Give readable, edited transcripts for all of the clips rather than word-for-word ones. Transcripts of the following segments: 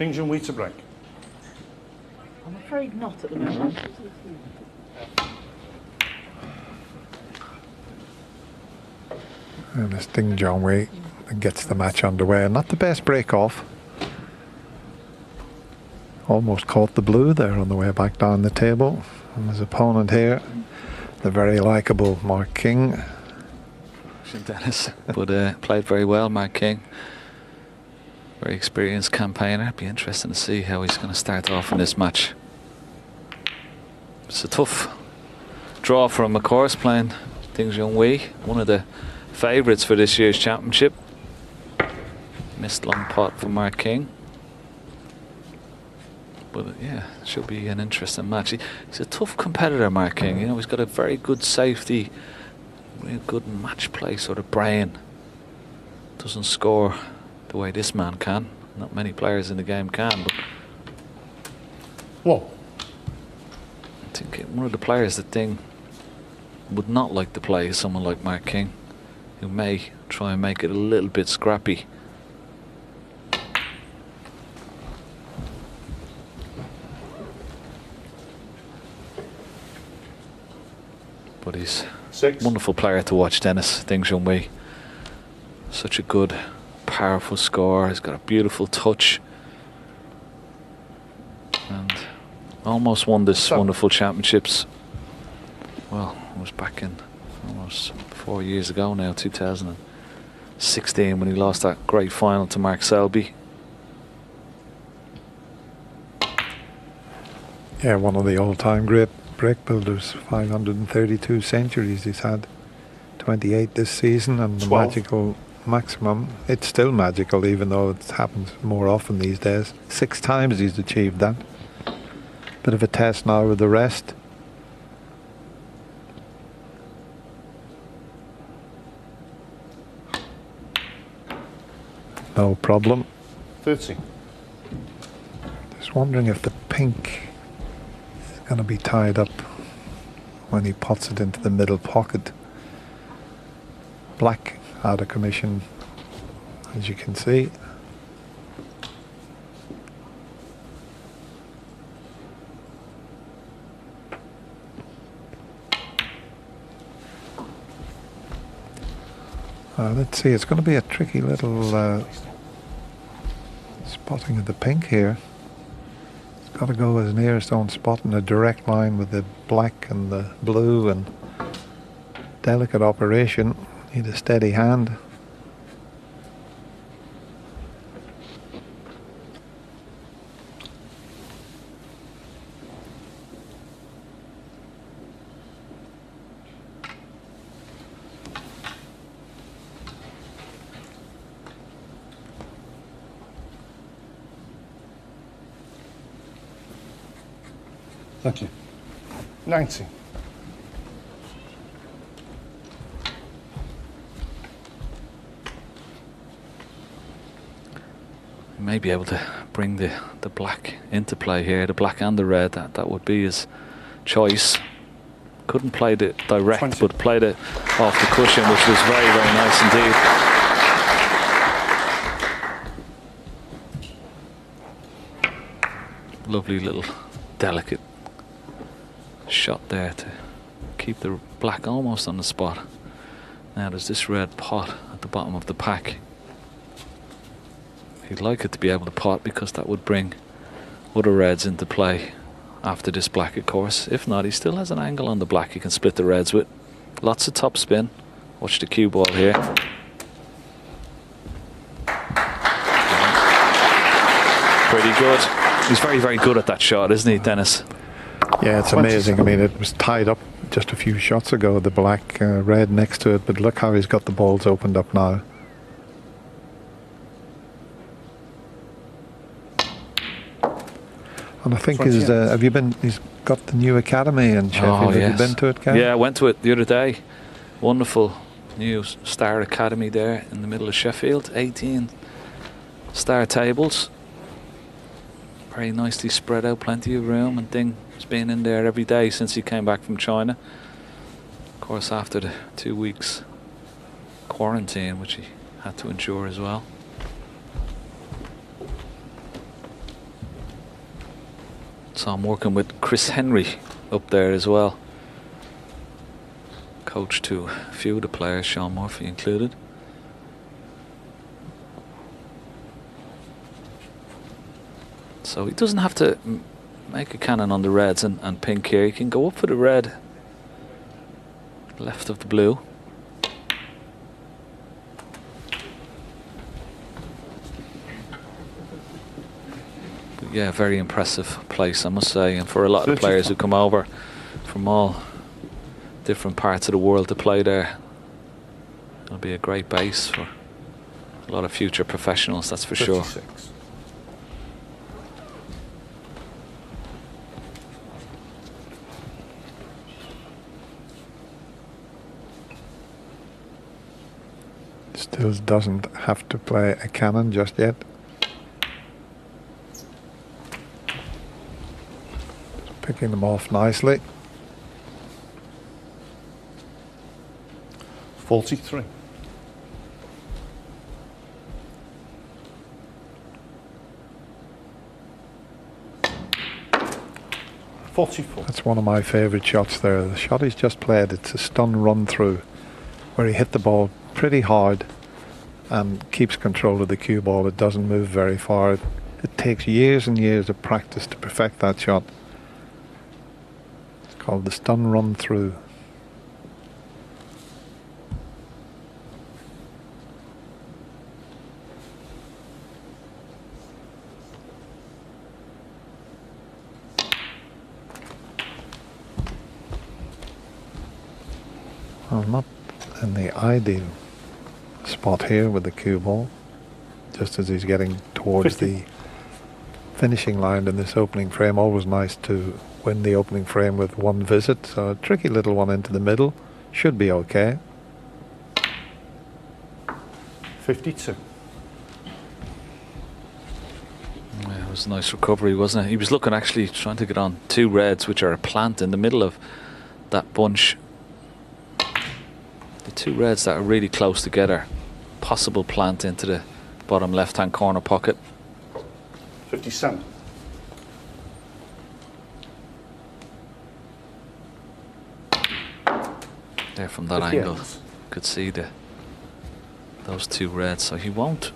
Ding Junhui to break. I'm afraid not at the moment. And this Ding Junhui gets the match underway. Not the best break off. Almost caught the blue there on the way back down the table. And his opponent here, the very likeable Mark King. Dennis, but played very well, Mark King. Very experienced campaigner. It'd be interesting to see how he's going to start off in this match. It's a tough draw for him, of course, playing Ding Junhui, one of the favourites for this year's championship. Missed long pot for Mark King. But yeah, it should be an interesting match. He's a tough competitor, Mark King. You know, he's got a very good safety, real good match play sort of brain. Doesn't score the way this man can. Not many players in the game can, but whoa. I think one of the players that Ding would not like to play is someone like Mark King, who may try and make it a little bit scrappy. But he's a wonderful player to watch, Dennis, Ding Junhui. Such a good, powerful scorer. He's got a beautiful touch. And almost won this wonderful championships. Well, it was back in almost 4 years ago now, 2016, when he lost that great final to Mark Selby. Yeah, one of the all-time great break builders. 532 centuries he's had. 28 this season, and the 12. magical maximum. It's still magical, even though it happens more often these days. 6 times he's achieved that. Bit of a test now with the rest. No problem. 30. Just wondering if the pink is going to be tied up when he pots it into the middle pocket. Black out of commission, as you can see. Let's see, it's going to be a tricky little spotting of the pink here. It's got to go as near as own spot in a direct line with the black and the blue, and delicate operation. Need a steady hand. Thank you. 90. May be able to bring the black into play here, the black and the red. That would be his choice. Couldn't play it direct, 20. but played it off the cushion, which was very, very nice indeed. Lovely little delicate shot there to keep the black almost on the spot. Now there's this red pot at the bottom of the pack. He'd like it to be able to pot, because that would bring other reds into play after this black, of course. If not, he still has an angle on the black he can split the reds with. Lots of top spin. Watch the cue ball here. Pretty good. He's very, very good at that shot, isn't he, Dennis? Yeah, it's amazing. I mean, it was tied up just a few shots ago, the black, red next to it, but look how he's got the balls opened up now. And I think he's got the new academy in Sheffield. Oh, yes. Have you been to it, Gary? Yeah, I went to it the other day. Wonderful new star academy there in the middle of Sheffield. 18 star tables. Very nicely spread out, plenty of room, and Ding has been in there every day since he came back from China. Of course, after the 2 weeks quarantine, which he had to endure as well. So I'm working with Chris Henry up there as well. Coach to a few of the players, Sean Murphy included. So he doesn't have to make a cannon on the reds and pink here. He can go up for the red, left of the blue. But yeah, very impressive place, I must say. And for a lot of the players who come over from all different parts of the world to play there, it'll be a great base for a lot of future professionals, that's for sure. 36. Still doesn't have to play a cannon just yet. Picking them off nicely. 43. That's one of my favourite shots there. The shot he's just played, it's a stun run through where he hit the ball pretty hard and keeps control of the cue ball. It doesn't move very far. It takes years and years of practice to perfect that shot. It's called the stun run through. Well, not in the ideal spot here with the cue ball, just as he's getting towards 50. the finishing line in this opening frame. Always nice to win the opening frame with one visit. So a tricky little one into the middle. Should be okay. 52. Yeah, it was a nice recovery, wasn't it? He was looking, actually trying to get on two reds, which are a plant in the middle of that bunch. The two reds that are really close together. Possible plant into the bottom left hand corner pocket. 57. There from that 58. angle, could see those two reds. So he won't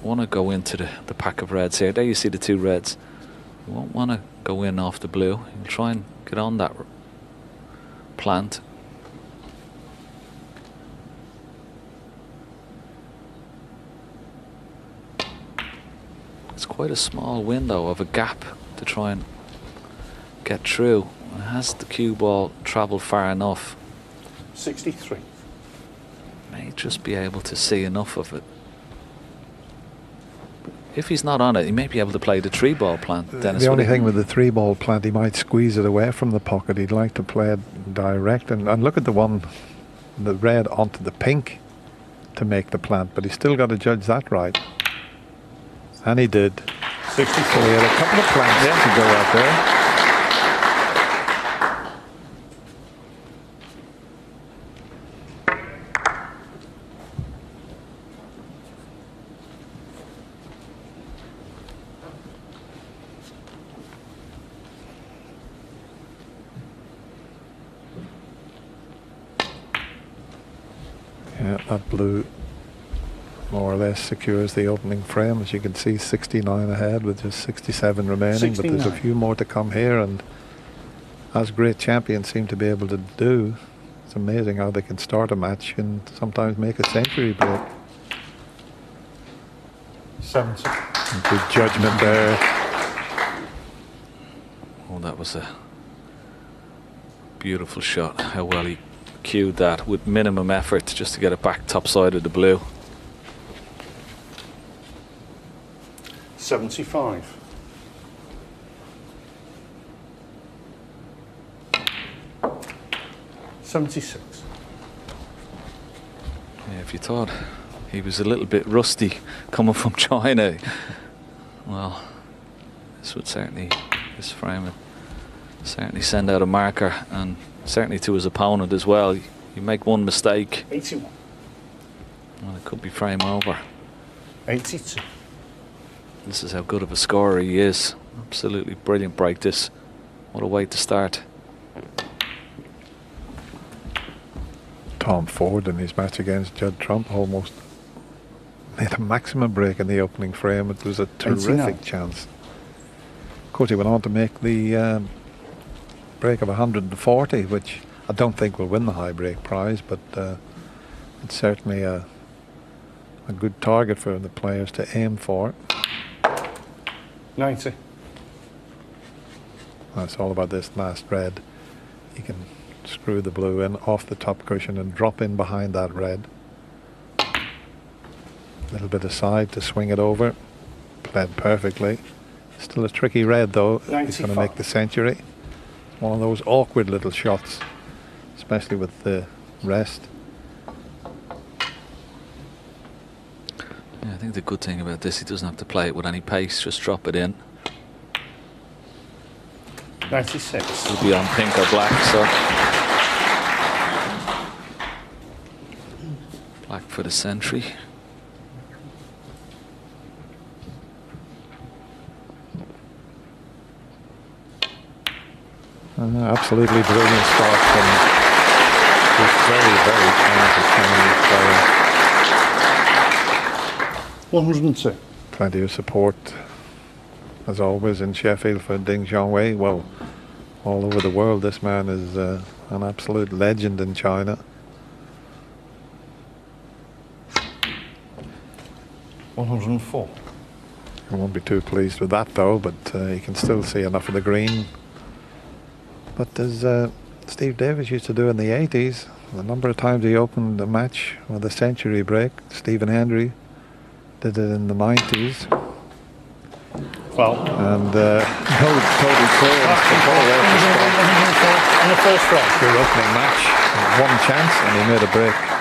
want to go into the pack of reds here. There you see the two reds. He won't want to go in off the blue. He'll try and get on that plant. It's quite a small window of a gap to try and get through. And has the cue ball travelled far enough, 63. may just be able to see enough of it. If he's not on it, he may be able to play the three ball plant. Dennis, The only thing with the three ball plant, he might squeeze it away from the pocket. He'd like to play it direct. And look at the one, the red onto the pink to make the plant. But he's still got to judge that right. And he did. 64. So he had a couple of plants to go out there. Yeah, that blue more or less secures the opening frame. As you can see, 69 ahead with just 67 remaining. 69. But there's a few more to come here, and as great champions seem to be able to do, it's amazing how they can start a match and sometimes make a century break. 70. Good judgment there. Oh, that was a beautiful shot. How well he cued that with minimum effort just to get it back top side of the blue. 75. $76. Yeah, if you thought he was a little bit rusty coming from China, well, this would certainly, this frame would certainly send out a marker, and certainly to his opponent as well. You make one mistake, 81. and it could be frame over. 82. This is how good of a scorer he is. Absolutely brilliant break this. What a way to start. Tom Ford in his match against Judd Trump almost made a maximum break in the opening frame. It was a terrific 89. chance. Of course, he went on to make the break of 140, which I don't think will win the high break prize, but it's certainly a good target for the players to aim for. 90. That's all about this last red. You can screw the blue in off the top cushion and drop in behind that red. A little bit aside to swing it over. Played perfectly. Still a tricky red though. He's going to 95. make the century. One of those awkward little shots, especially with the rest. Yeah, I think the good thing about this, he doesn't have to play it with any pace, just drop it in. 96. He'll be on pink or black, so. Black for the century. Absolutely brilliant start from this very, very talented Chinese player. 102. Plenty of support, as always, in Sheffield for Ding Junhui. Well, all over the world, this man is an absolute legend in China. 104. I won't be too pleased with that though, but you can still see enough of the green. But as Steve Davis used to do in the 80s, the number of times he opened a match with a century break, Stephen Hendry did it in the 90s. Foul. And no total clearance to pull away from the On the first round. your opening match. One chance and he made a break.